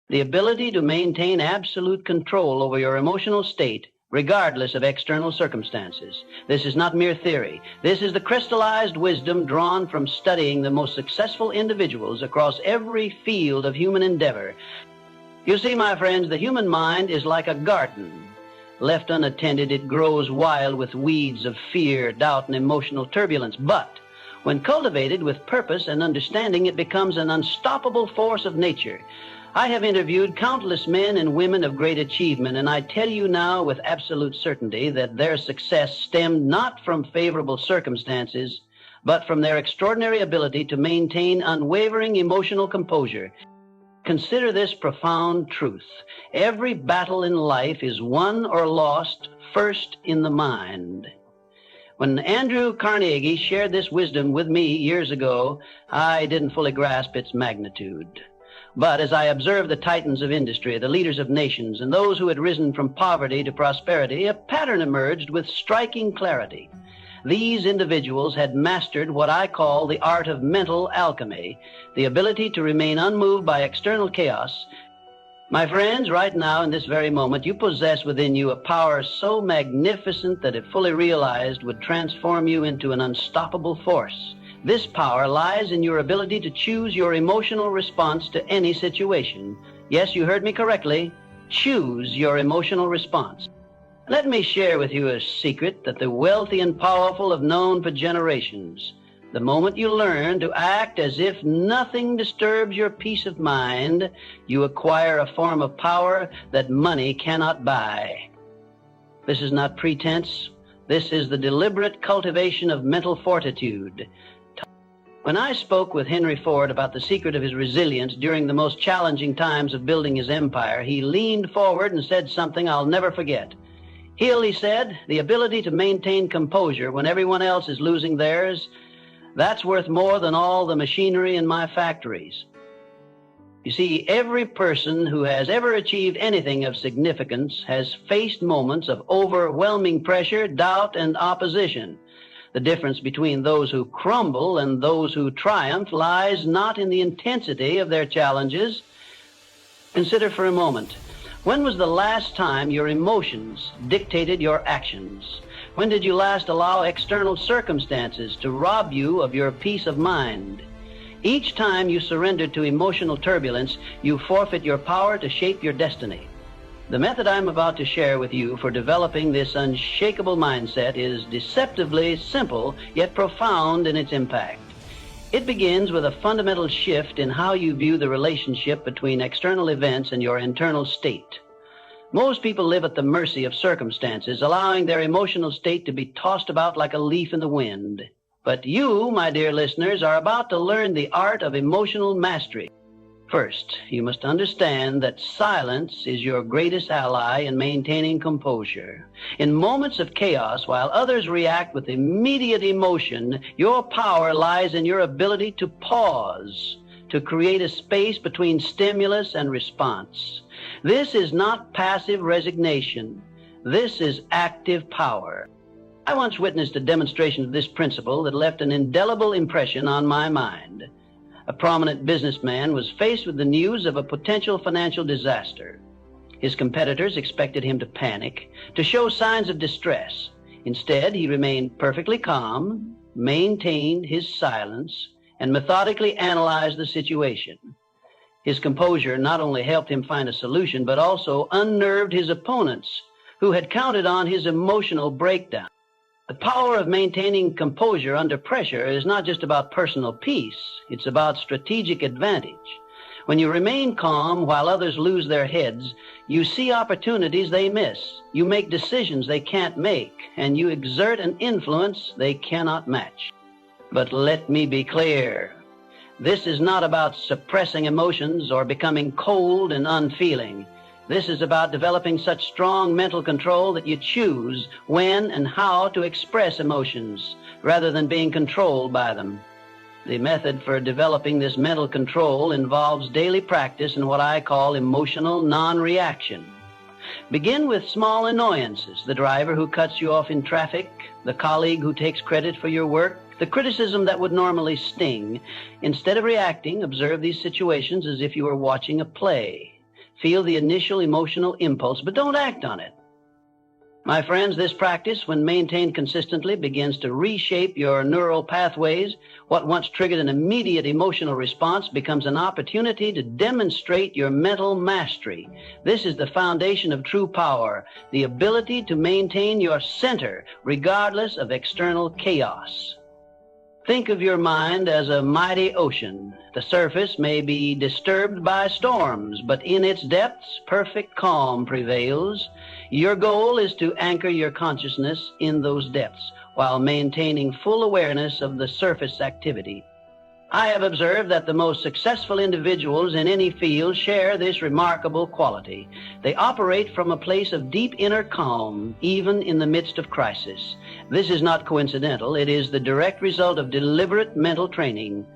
the ability to maintain absolute control over your emotional state regardless of external circumstances. This is not mere theory. This is the crystallized wisdom drawn from studying the most successful individuals across every field of human endeavor. You see, my friends, the human mind is like a garden. Left unattended, it grows wild with weeds of fear, doubt, and emotional turbulence. But when cultivated with purpose and understanding, it becomes an unstoppable force of nature. I have interviewed countless men and women of great achievement, and I tell you now with absolute certainty that their success stemmed not from favorable circumstances, but from their extraordinary ability to maintain unwavering emotional composure. Consider this profound truth. Every battle in life is won or lost first in the mind. When Andrew Carnegie shared this wisdom with me years ago, I didn't fully grasp its magnitude. But as I observed the titans of industry, the leaders of nations, and those who had risen from poverty to prosperity, a pattern emerged with striking clarity. These individuals had mastered what I call the art of mental alchemy, the ability to remain unmoved by external chaos. My friends, right now in this very moment, you possess within you a power so magnificent that if fully realized would transform you into an unstoppable force. This power lies in your ability to choose your emotional response to any situation. Yes, you heard me correctly. Choose your emotional response. Let me share with you a secret that the wealthy and powerful have known for generations. The moment you learn to act as if nothing disturbs your peace of mind, you acquire a form of power that money cannot buy. This is not pretense. This is the deliberate cultivation of mental fortitude. When I spoke with Henry Ford about the secret of his resilience during the most challenging times of building his empire, he leaned forward and said something I'll never forget. Hill, he said, the ability to maintain composure when everyone else is losing theirs, that's worth more than all the machinery in my factories. You see, every person who has ever achieved anything of significance has faced moments of overwhelming pressure, doubt, and opposition. The difference between those who crumble and those who triumph lies not in the intensity of their challenges. Consider for a moment, when was the last time your emotions dictated your actions? When did you last allow external circumstances to rob you of your peace of mind? Each time you surrender to emotional turbulence, you forfeit your power to shape your destiny. The method I'm about to share with you for developing this unshakable mindset is deceptively simple, yet profound in its impact. It begins with a fundamental shift in how you view the relationship between external events and your internal state. Most people live at the mercy of circumstances, allowing their emotional state to be tossed about like a leaf in the wind. But you, my dear listeners, are about to learn the art of emotional mastery. First, you must understand that silence is your greatest ally in maintaining composure. In moments of chaos, while others react with immediate emotion, your power lies in your ability to pause, to create a space between stimulus and response. This is not passive resignation. This is active power. I once witnessed a demonstration of this principle that left an indelible impression on my mind. A prominent businessman was faced with the news of a potential financial disaster. His competitors expected him to panic, to show signs of distress. Instead, he remained perfectly calm, maintained his silence, and methodically analyzed the situation. His composure not only helped him find a solution, but also unnerved his opponents, who had counted on his emotional breakdown. The power of maintaining composure under pressure is not just about personal peace, it's about strategic advantage. When you remain calm while others lose their heads, you see opportunities they miss, you make decisions they can't make, and you exert an influence they cannot match. But let me be clear. This is not about suppressing emotions or becoming cold and unfeeling. This is about developing such strong mental control that you choose when and how to express emotions rather than being controlled by them. The method for developing this mental control involves daily practice in what I call emotional non-reaction. Begin with small annoyances, the driver who cuts you off in traffic, the colleague who takes credit for your work, the criticism that would normally sting. Instead of reacting, observe these situations as if you were watching a play. Feel the initial emotional impulse, but don't act on it. My friends, this practice, when maintained consistently, begins to reshape your neural pathways. What once triggered an immediate emotional response becomes an opportunity to demonstrate your mental mastery. This is the foundation of true power, the ability to maintain your center regardless of external chaos. Think of your mind as a mighty ocean. The surface may be disturbed by storms, but in its depths, perfect calm prevails. Your goal is to anchor your consciousness in those depths while maintaining full awareness of the surface activity. I have observed that the most successful individuals in any field share this remarkable quality. They operate from a place of deep inner calm, even in the midst of crisis. This is not coincidental. It is the direct result of deliberate mental training.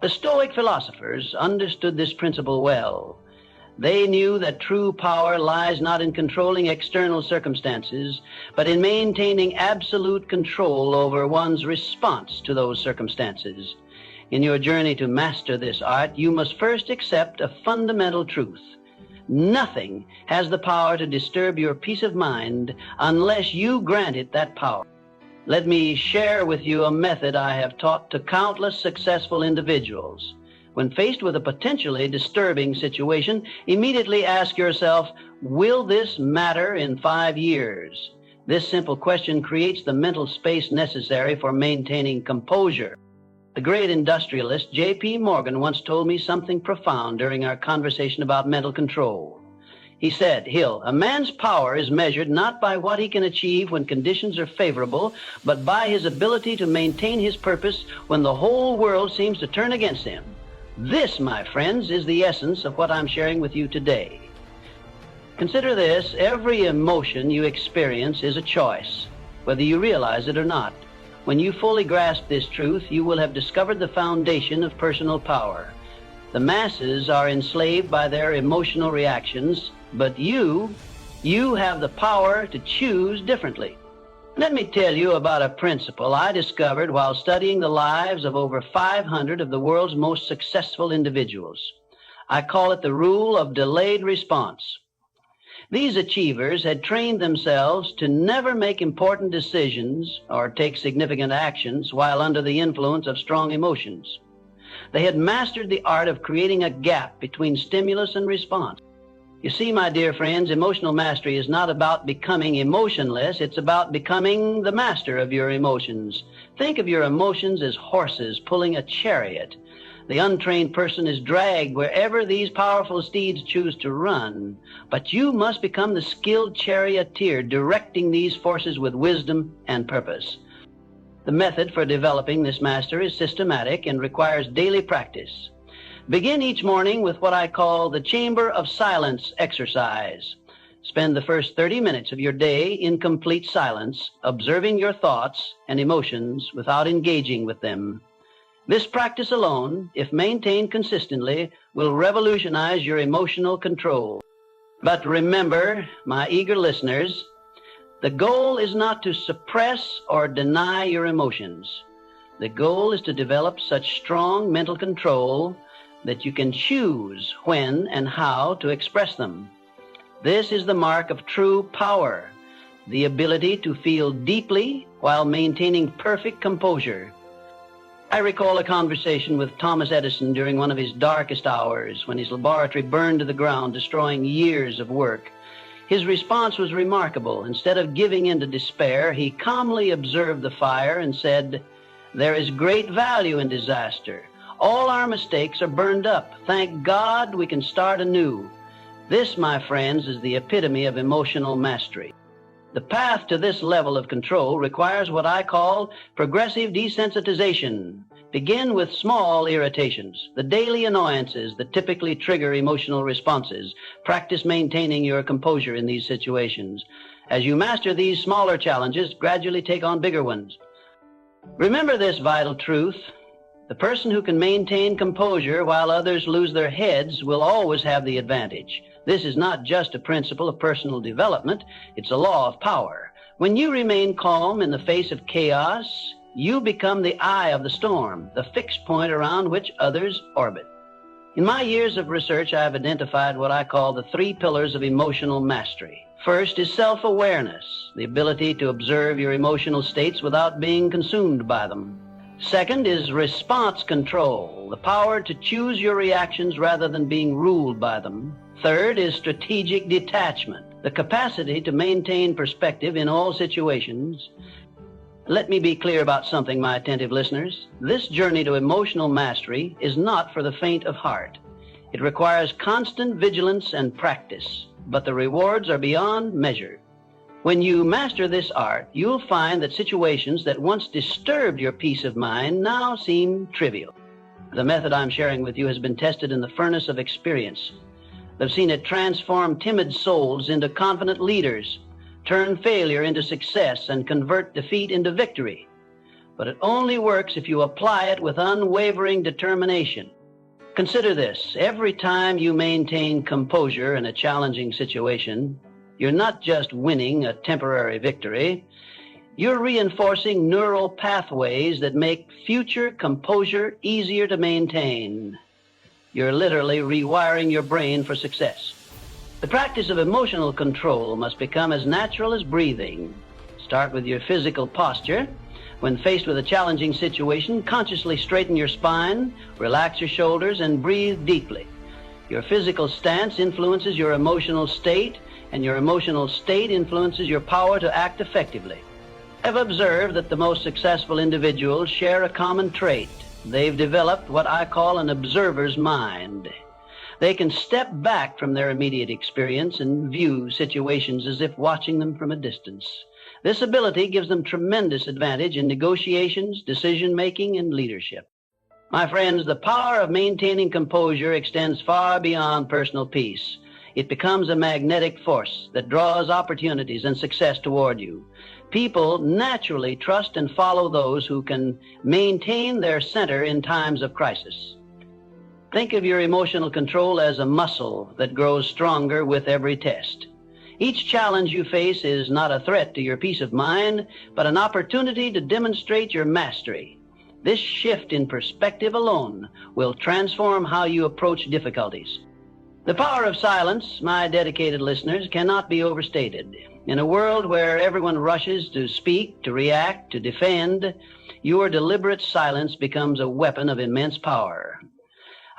The Stoic philosophers understood this principle well. They knew that true power lies not in controlling external circumstances, but in maintaining absolute control over one's response to those circumstances. In your journey to master this art, you must first accept a fundamental truth. Nothing has the power to disturb your peace of mind unless you grant it that power. Let me share with you a method I have taught to countless successful individuals. When faced with a potentially disturbing situation, immediately ask yourself, will this matter in 5 years? This simple question creates the mental space necessary for maintaining composure. The great industrialist J.P. Morgan once told me something profound during our conversation about mental control. He said, Hill, a man's power is measured not by what he can achieve when conditions are favorable, but by his ability to maintain his purpose when the whole world seems to turn against him. This, my friends, is the essence of what I'm sharing with you today. Consider this: every emotion you experience is a choice, whether you realize it or not. When you fully grasp this truth, you will have discovered the foundation of personal power. The masses are enslaved by their emotional reactions, but you have the power to choose differently. Let me tell you about a principle I discovered while studying the lives of over 500 of the world's most successful individuals. I call it the rule of delayed response. These achievers had trained themselves to never make important decisions or take significant actions while under the influence of strong emotions. They had mastered the art of creating a gap between stimulus and response. You see, my dear friends, emotional mastery is not about becoming emotionless. It's about becoming the master of your emotions. Think of your emotions as horses pulling a chariot. The untrained person is dragged wherever these powerful steeds choose to run. But you must become the skilled charioteer, directing these forces with wisdom and purpose. The method for developing this master is systematic and requires daily practice. Begin each morning with what I call the Chamber of Silence exercise. Spend the first 30 minutes of your day in complete silence, observing your thoughts and emotions without engaging with them. This practice alone, if maintained consistently, will revolutionize your emotional control. But remember, my eager listeners, the goal is not to suppress or deny your emotions. The goal is to develop such strong mental control that you can choose when and how to express them. This is the mark of true power, the ability to feel deeply while maintaining perfect composure. I recall a conversation with Thomas Edison during one of his darkest hours when his laboratory burned to the ground, destroying years of work. His response was remarkable. Instead of giving in to despair, he calmly observed the fire and said, "There is great value in disaster. All our mistakes are burned up. Thank God we can start anew." This, my friends, is the epitome of emotional mastery. The path to this level of control requires what I call progressive desensitization. Begin with small irritations, the daily annoyances that typically trigger emotional responses. Practice maintaining your composure in these situations. As you master these smaller challenges, gradually take on bigger ones. Remember this vital truth: the person who can maintain composure while others lose their heads will always have the advantage. This is not just a principle of personal development, it's a law of power. When you remain calm in the face of chaos, you become the eye of the storm, the fixed point around which others orbit. In my years of research, I have identified what I call the 3 pillars of emotional mastery. First is self-awareness, the ability to observe your emotional states without being consumed by them. Second is response control, the power to choose your reactions rather than being ruled by them. Third is strategic detachment, the capacity to maintain perspective in all situations. Let me be clear about something, my attentive listeners. This journey to emotional mastery is not for the faint of heart. It requires constant vigilance and practice, but the rewards are beyond measure. When you master this art, you'll find that situations that once disturbed your peace of mind now seem trivial. The method I'm sharing with you has been tested in the furnace of experience. They've seen it transform timid souls into confident leaders, turn failure into success, and convert defeat into victory. But it only works if you apply it with unwavering determination. Consider this: every time you maintain composure in a challenging situation, you're not just winning a temporary victory, you're reinforcing neural pathways that make future composure easier to maintain. You're literally rewiring your brain for success. The practice of emotional control must become as natural as breathing. Start with your physical posture. When faced with a challenging situation, consciously straighten your spine, relax your shoulders, and breathe deeply. Your physical stance influences your emotional state, and your emotional state influences your power to act effectively. I've observed that the most successful individuals share a common trait. They've developed what I call an observer's mind. They can step back from their immediate experience and view situations as if watching them from a distance. This ability gives them tremendous advantage in negotiations, decision-making, and leadership. My friends, the power of maintaining composure extends far beyond personal peace. It becomes a magnetic force that draws opportunities and success toward you. People naturally trust and follow those who can maintain their center in times of crisis. Think of your emotional control as a muscle that grows stronger with every test. Each challenge you face is not a threat to your peace of mind, but an opportunity to demonstrate your mastery. This shift in perspective alone will transform how you approach difficulties. The power of silence, my dedicated listeners, cannot be overstated. In a world where everyone rushes to speak, to react, to defend, your deliberate silence becomes a weapon of immense power.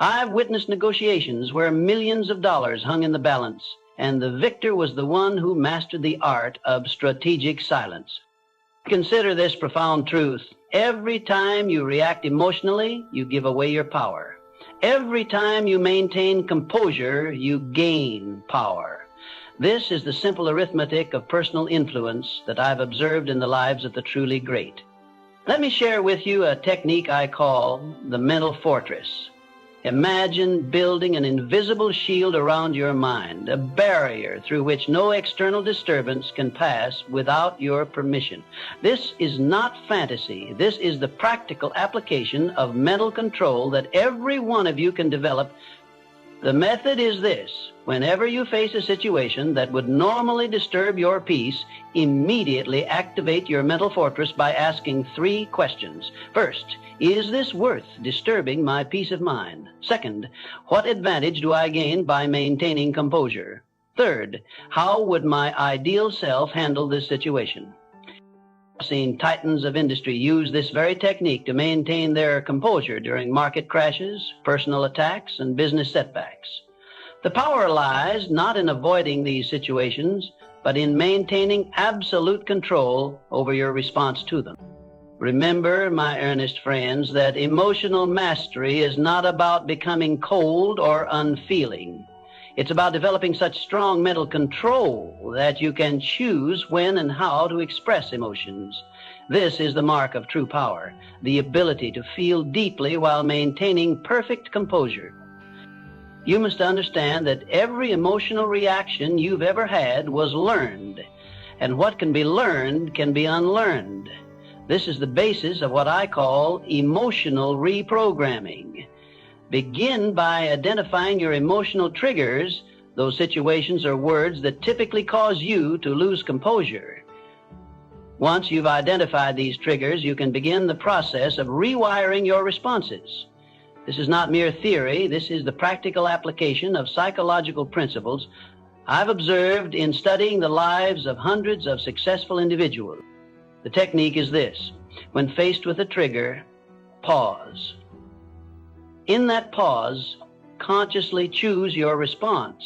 I've witnessed negotiations where millions of dollars hung in the balance, and the victor was the one who mastered the art of strategic silence. Consider this profound truth. Every time you react emotionally, you give away your power. Every time you maintain composure, you gain power. This is the simple arithmetic of personal influence that I've observed in the lives of the truly great. Let me share with you a technique I call the mental fortress. Imagine building an invisible shield around your mind, a barrier through which no external disturbance can pass without your permission. This is not fantasy. This is the practical application of mental control that every one of you can develop. The method is this: whenever you face a situation that would normally disturb your peace, immediately activate your mental fortress by asking 3 questions. First, is this worth disturbing my peace of mind? Second, what advantage do I gain by maintaining composure? Third, how would my ideal self handle this situation? I've seen titans of industry use this very technique to maintain their composure during market crashes, personal attacks, and business setbacks. The power lies not in avoiding these situations, but in maintaining absolute control over your response to them. Remember, my earnest friends, that emotional mastery is not about becoming cold or unfeeling. It's about developing such strong mental control that you can choose when and how to express emotions. This is the mark of true power, the ability to feel deeply while maintaining perfect composure. You must understand that every emotional reaction you've ever had was learned, and what can be learned can be unlearned. This is the basis of what I call emotional reprogramming. Begin by identifying your emotional triggers, those situations or words that typically cause you to lose composure. Once you've identified these triggers, you can begin the process of rewiring your responses. This is not mere theory. This is the practical application of psychological principles I've observed in studying the lives of hundreds of successful individuals. The technique is this. When faced with a trigger, pause. In that pause, consciously choose your response.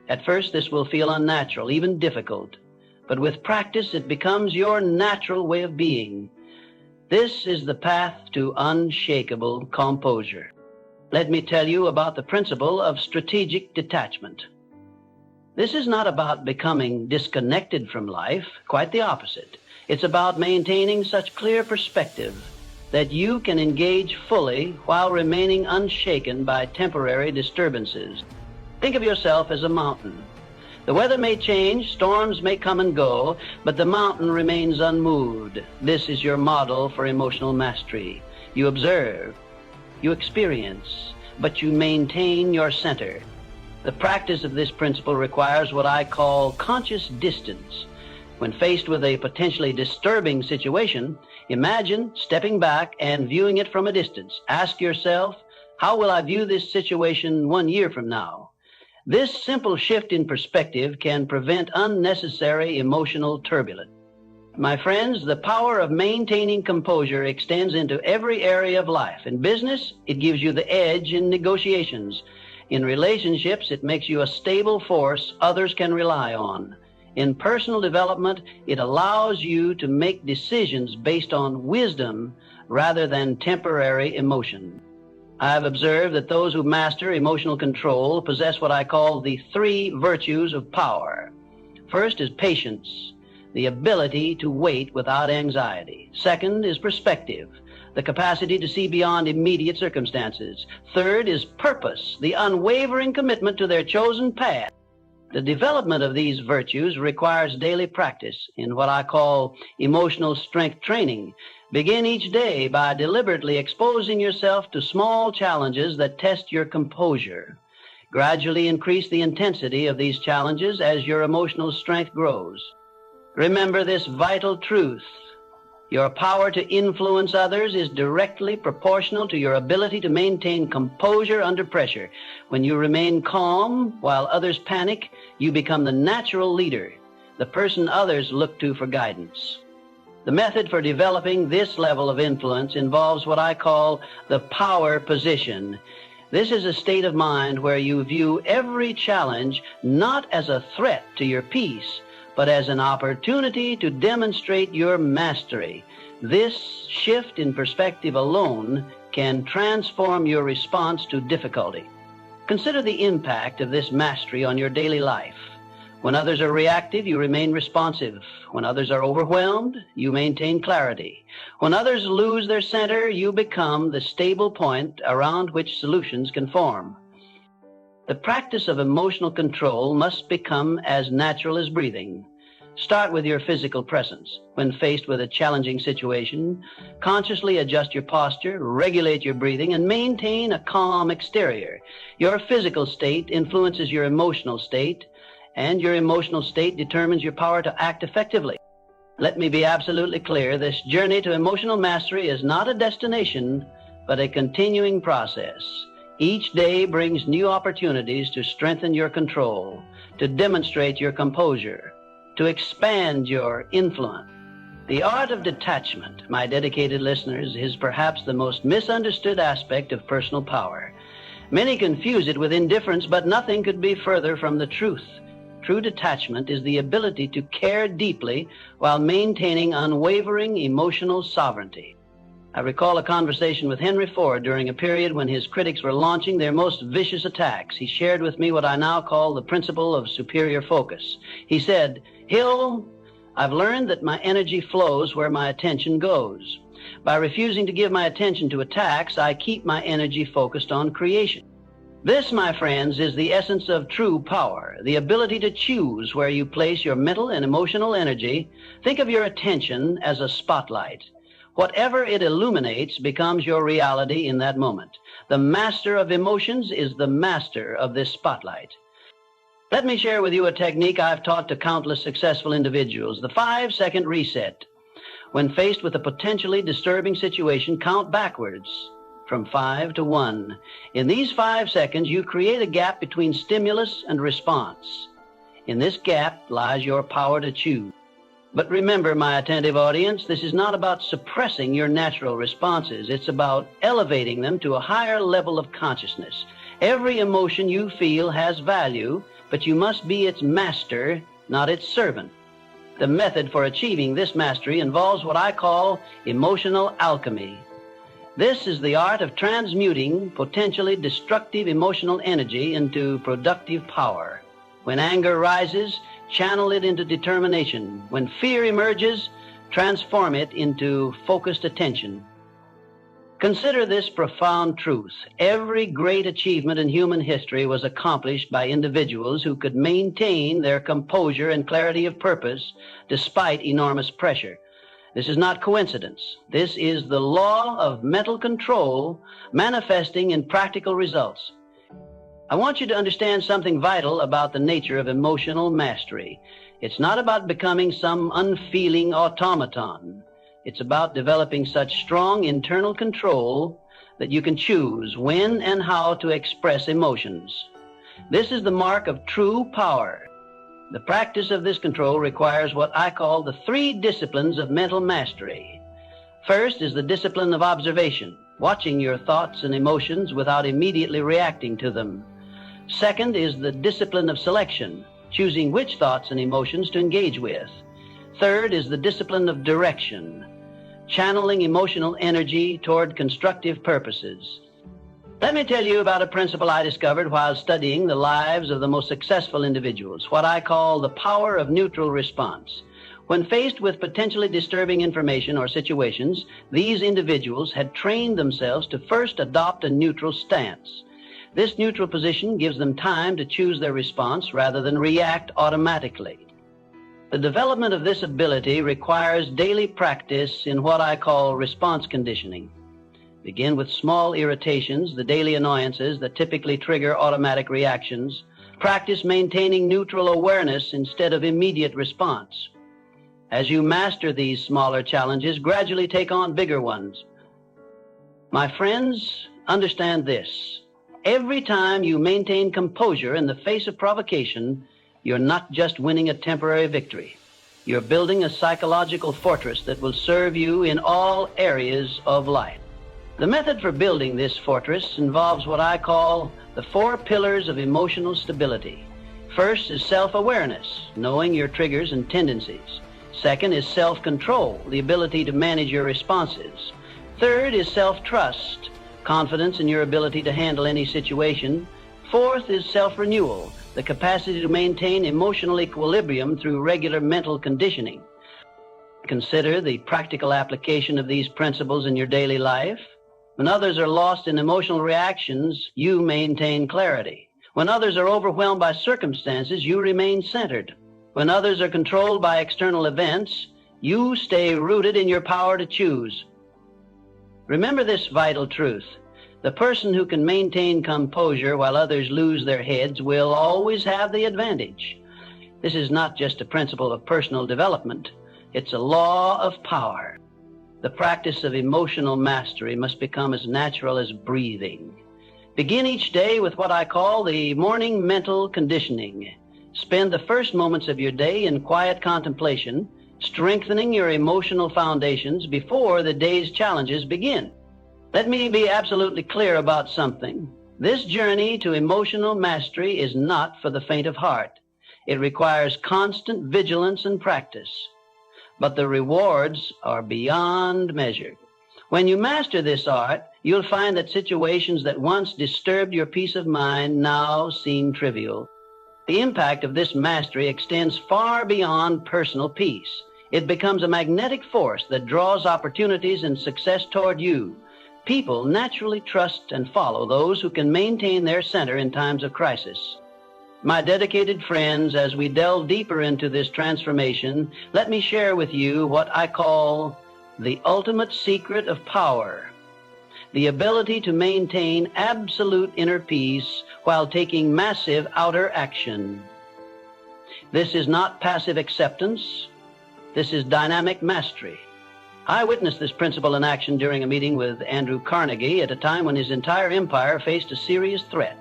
At first, this will feel unnatural, even difficult. But with practice, it becomes your natural way of being. This is the path to unshakable composure. Let me tell you about the principle of strategic detachment. This is not about becoming disconnected from life, quite the opposite. It's about maintaining such clear perspective that you can engage fully while remaining unshaken by temporary disturbances. Think of yourself as a mountain. The weather may change, storms may come and go, but the mountain remains unmoved. This is your model for emotional mastery. You observe, you experience, but you maintain your center. The practice of this principle requires what I call conscious distance. When faced with a potentially disturbing situation, imagine stepping back and viewing it from a distance. Ask yourself, how will I view this situation 1 year from now? This simple shift in perspective can prevent unnecessary emotional turbulence. My friends, the power of maintaining composure extends into every area of life. In business, it gives you the edge in negotiations. In relationships, it makes you a stable force others can rely on. In personal development, it allows you to make decisions based on wisdom rather than temporary emotion. I've observed that those who master emotional control possess what I call the 3 virtues of power. First is patience, the ability to wait without anxiety. Second is perspective, the capacity to see beyond immediate circumstances. Third is purpose, the unwavering commitment to their chosen path. The development of these virtues requires daily practice in what I call emotional strength training. Begin each day by deliberately exposing yourself to small challenges that test your composure. Gradually increase the intensity of these challenges as your emotional strength grows. Remember this vital truth. Your power to influence others is directly proportional to your ability to maintain composure under pressure. When you remain calm while others panic, you become the natural leader, the person others look to for guidance. The method for developing this level of influence involves what I call the power position. This is a state of mind where you view every challenge not as a threat to your peace, but as an opportunity to demonstrate your mastery. This shift in perspective alone can transform your response to difficulty. Consider the impact of this mastery on your daily life. When others are reactive, you remain responsive. When others are overwhelmed, you maintain clarity. When others lose their center, you become the stable point around which solutions can form. The practice of emotional control must become as natural as breathing. Start with your physical presence. When faced with a challenging situation, consciously adjust your posture, regulate your breathing, and maintain a calm exterior. Your physical state influences your emotional state, and your emotional state determines your power to act effectively. Let me be absolutely clear. This journey to emotional mastery is not a destination, but a continuing process. Each day brings new opportunities to strengthen your control, to demonstrate your composure, to expand your influence. The art of detachment, my dedicated listeners, is perhaps the most misunderstood aspect of personal power. Many confuse it with indifference, but nothing could be further from the truth. True detachment is the ability to care deeply while maintaining unwavering emotional sovereignty. I recall a conversation with Henry Ford during a period when his critics were launching their most vicious attacks. He shared with me what I now call the principle of superior focus. He said, "Hill, I've learned that my energy flows where my attention goes. By refusing to give my attention to attacks, I keep my energy focused on creation." This, my friends, is the essence of true power, the ability to choose where you place your mental and emotional energy. Think of your attention as a spotlight. Whatever it illuminates becomes your reality in that moment. The master of emotions is the master of this spotlight. Let me share with you a technique I've taught to countless successful individuals, the 5-second reset. When faced with a potentially disturbing situation, count backwards. from 5 to 1. In these 5 seconds, you create a gap between stimulus and response. In this gap lies your power to choose. But remember, my attentive audience, this is not about suppressing your natural responses. It's about elevating them to a higher level of consciousness. Every emotion you feel has value, but you must be its master, not its servant. The method for achieving this mastery involves what I call emotional alchemy. This is the art of transmuting potentially destructive emotional energy into productive power. When anger rises, channel it into determination. When fear emerges, transform it into focused attention. Consider this profound truth. Every great achievement in human history was accomplished by individuals who could maintain their composure and clarity of purpose despite enormous pressure. This is not coincidence. This is the law of mental control manifesting in practical results. I want you to understand something vital about the nature of emotional mastery. It's not about becoming some unfeeling automaton. It's about developing such strong internal control that you can choose when and how to express emotions. This is the mark of true power. The practice of this control requires what I call the 3 disciplines of mental mastery. First is the discipline of observation, watching your thoughts and emotions without immediately reacting to them. Second is the discipline of selection, choosing which thoughts and emotions to engage with. Third is the discipline of direction, channeling emotional energy toward constructive purposes. Let me tell you about a principle I discovered while studying the lives of the most successful individuals, what I call the power of neutral response. When faced with potentially disturbing information or situations, these individuals had trained themselves to first adopt a neutral stance. This neutral position gives them time to choose their response rather than react automatically. The development of this ability requires daily practice in what I call response conditioning. Begin with small irritations, the daily annoyances that typically trigger automatic reactions. Practice maintaining neutral awareness instead of immediate response. As you master these smaller challenges, gradually take on bigger ones. My friends, understand this. Every time you maintain composure in the face of provocation, you're not just winning a temporary victory. You're building a psychological fortress that will serve you in all areas of life. The method for building this fortress involves what I call the 4 pillars of emotional stability. First is self-awareness, knowing your triggers and tendencies. Second is self-control, the ability to manage your responses. Third is self-trust, confidence in your ability to handle any situation. Fourth is self-renewal, the capacity to maintain emotional equilibrium through regular mental conditioning. Consider the practical application of these principles in your daily life. When others are lost in emotional reactions, you maintain clarity. When others are overwhelmed by circumstances, you remain centered. When others are controlled by external events, you stay rooted in your power to choose. Remember this vital truth. The person who can maintain composure while others lose their heads will always have the advantage. This is not just a principle of personal development. It's a law of power. The practice of emotional mastery must become as natural as breathing. Begin each day with what I call the morning mental conditioning. Spend the first moments of your day in quiet contemplation, strengthening your emotional foundations before the day's challenges begin. Let me be absolutely clear about something. This journey to emotional mastery is not for the faint of heart. It requires constant vigilance and practice. But the rewards are beyond measure. When you master this art, you'll find that situations that once disturbed your peace of mind now seem trivial. The impact of this mastery extends far beyond personal peace. It becomes a magnetic force that draws opportunities and success toward you. People naturally trust and follow those who can maintain their center in times of crisis. My dedicated friends, as we delve deeper into this transformation, let me share with you what I call the ultimate secret of power, the ability to maintain absolute inner peace while taking massive outer action. This is not passive acceptance. This is dynamic mastery. I witnessed this principle in action during a meeting with Andrew Carnegie at a time when his entire empire faced a serious threat.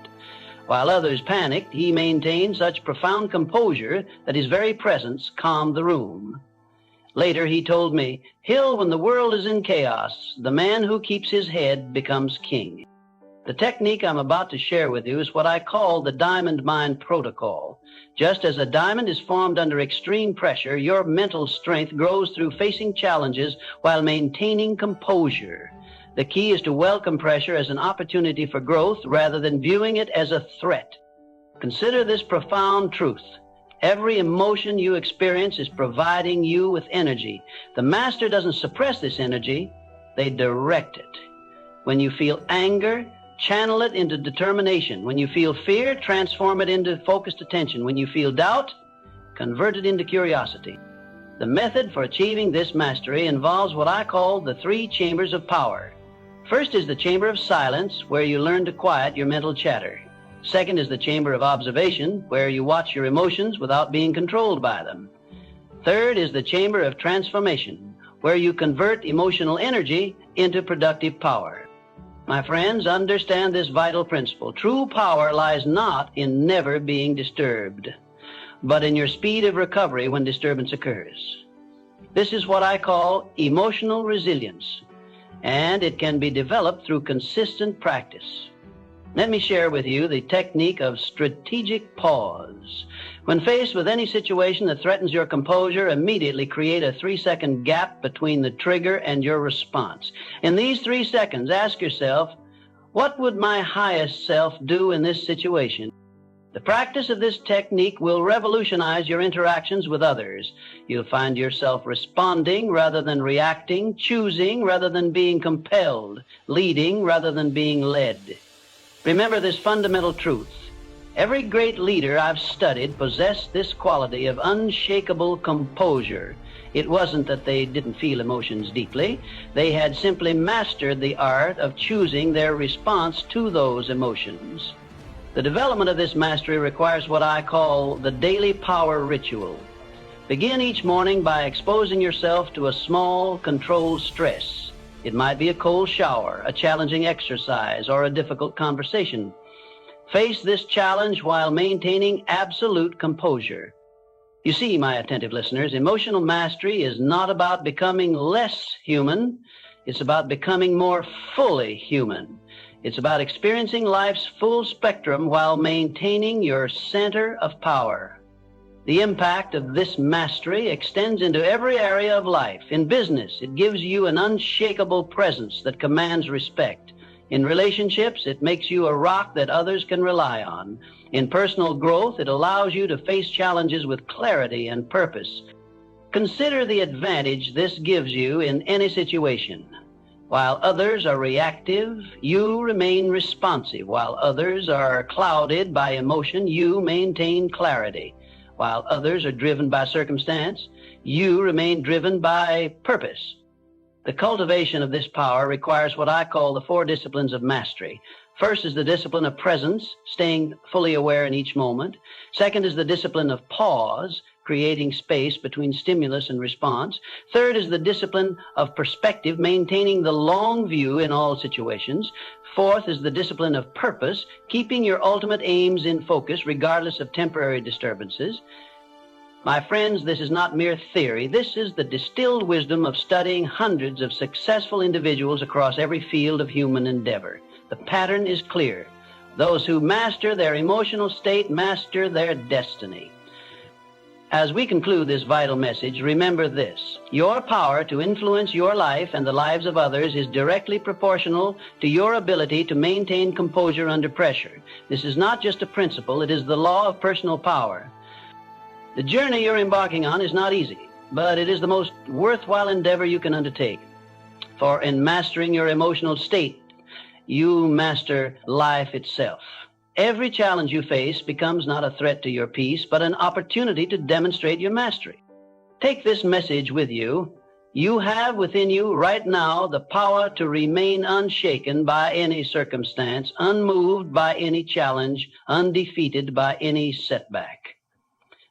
While others panicked, he maintained such profound composure that his very presence calmed the room. Later, he told me, "Hill, when the world is in chaos, the man who keeps his head becomes king." The technique I'm about to share with you is what I call the diamond mind protocol. Just as a diamond is formed under extreme pressure, your mental strength grows through facing challenges while maintaining composure. The key is to welcome pressure as an opportunity for growth rather than viewing it as a threat. Consider this profound truth. Every emotion you experience is providing you with energy. The master doesn't suppress this energy, they direct it. When you feel anger, channel it into determination. When you feel fear, transform it into focused attention. When you feel doubt, convert it into curiosity. The method for achieving this mastery involves what I call the 3 chambers of power. First is the chamber of silence, where you learn to quiet your mental chatter. Second is the chamber of observation, where you watch your emotions without being controlled by them. Third is the chamber of transformation, where you convert emotional energy into productive power. My friends, understand this vital principle. True power lies not in never being disturbed, but in your speed of recovery when disturbance occurs. This is what I call emotional resilience, and it can be developed through consistent practice. Let me share with you the technique of strategic pause. When faced with any situation that threatens your composure, immediately create a 3-second gap between the trigger and your response. In these 3 seconds, ask yourself, what would my highest self do in this situation? The practice of this technique will revolutionize your interactions with others. You'll find yourself responding rather than reacting, choosing rather than being compelled, leading rather than being led. Remember this fundamental truth. Every great leader I've studied possessed this quality of unshakable composure. It wasn't that they didn't feel emotions deeply. They had simply mastered the art of choosing their response to those emotions. The development of this mastery requires what I call the daily power ritual. Begin each morning by exposing yourself to a small, controlled stress. It might be a cold shower, a challenging exercise, or a difficult conversation. Face this challenge while maintaining absolute composure. You see, my attentive listeners, emotional mastery is not about becoming less human. It's about becoming more fully human. It's about experiencing life's full spectrum while maintaining your center of power. The impact of this mastery extends into every area of life. In business, it gives you an unshakable presence that commands respect. In relationships, it makes you a rock that others can rely on. In personal growth, it allows you to face challenges with clarity and purpose. Consider the advantage this gives you in any situation. While others are reactive, you remain responsive. While others are clouded by emotion, you maintain clarity. While others are driven by circumstance, you remain driven by purpose. The cultivation of this power requires what I call the 4 disciplines of mastery. First is the discipline of presence, staying fully aware in each moment. Second is the discipline of pause, creating space between stimulus and response. Third is the discipline of perspective, maintaining the long view in all situations. Fourth is the discipline of purpose, keeping your ultimate aims in focus regardless of temporary disturbances. My friends, this is not mere theory. This is the distilled wisdom of studying hundreds of successful individuals across every field of human endeavor. The pattern is clear. Those who master their emotional state master their destiny. As we conclude this vital message, remember this. Your power to influence your life and the lives of others is directly proportional to your ability to maintain composure under pressure. This is not just a principle, it is the law of personal power. The journey you're embarking on is not easy, but it is the most worthwhile endeavor you can undertake. For in mastering your emotional state, you master life itself. Every challenge you face becomes not a threat to your peace, but an opportunity to demonstrate your mastery. Take this message with you. You have within you right now the power to remain unshaken by any circumstance, unmoved by any challenge, undefeated by any setback.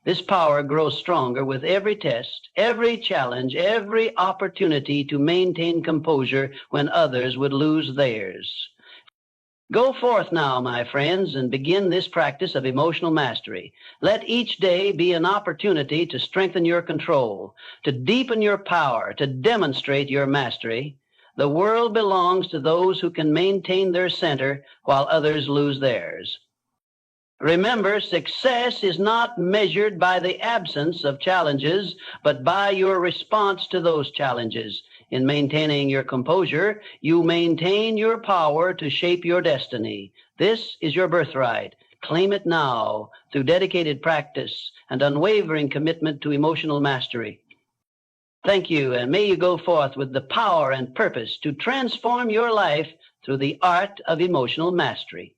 This power grows stronger with every test, every challenge, every opportunity to maintain composure when others would lose theirs. Go forth now, my friends, and begin this practice of emotional mastery. Let each day be an opportunity to strengthen your control, to deepen your power, to demonstrate your mastery. The world belongs to those who can maintain their center while others lose theirs. Remember, success is not measured by the absence of challenges, but by your response to those challenges. In maintaining your composure, you maintain your power to shape your destiny. This is your birthright. Claim it now through dedicated practice and unwavering commitment to emotional mastery. Thank you, and may you go forth with the power and purpose to transform your life through the art of emotional mastery.